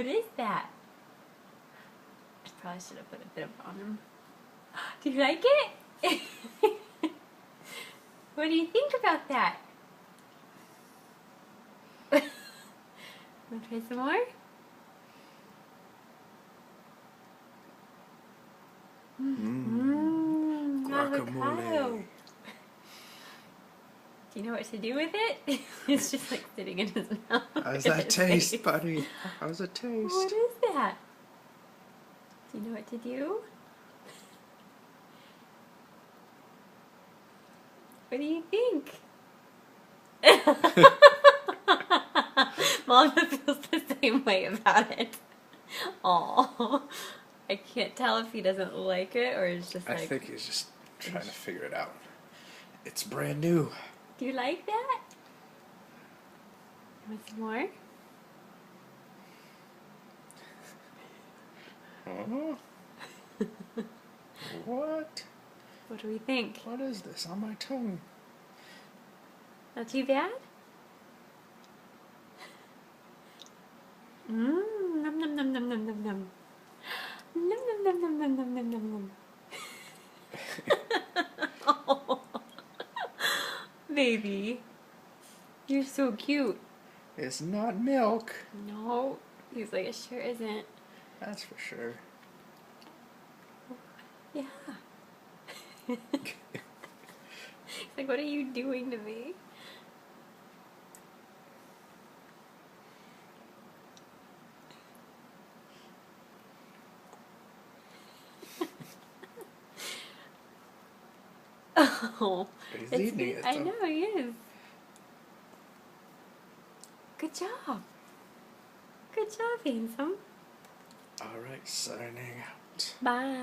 What is that? I probably should have put a bit on him. Do you like it? What do you think about that? Want to try some more? Guacamole. Avocado. Do you know what to do with it? It's just like sitting in his mouth. How's that taste, buddy? How's it taste? What is that? Do you know what to do? What do you think? Mama feels the same way about it. Aw. I can't tell if he doesn't like it or it's just I like... think he's just trying to figure it out. It's brand new. Do you like that? Want some more? What? What do we think? What is this on my tongue? Not too bad? Mmm, num num num num num num num. Num num num num num num num num num. Oh, baby, you're so cute. It's not milk. No, he's like, it sure isn't. That's for sure. Yeah. He's like, what are you doing to me? Oh, He's eating it, I though. know he is. Good job. Good job, handsome. Alright, signing out. Bye.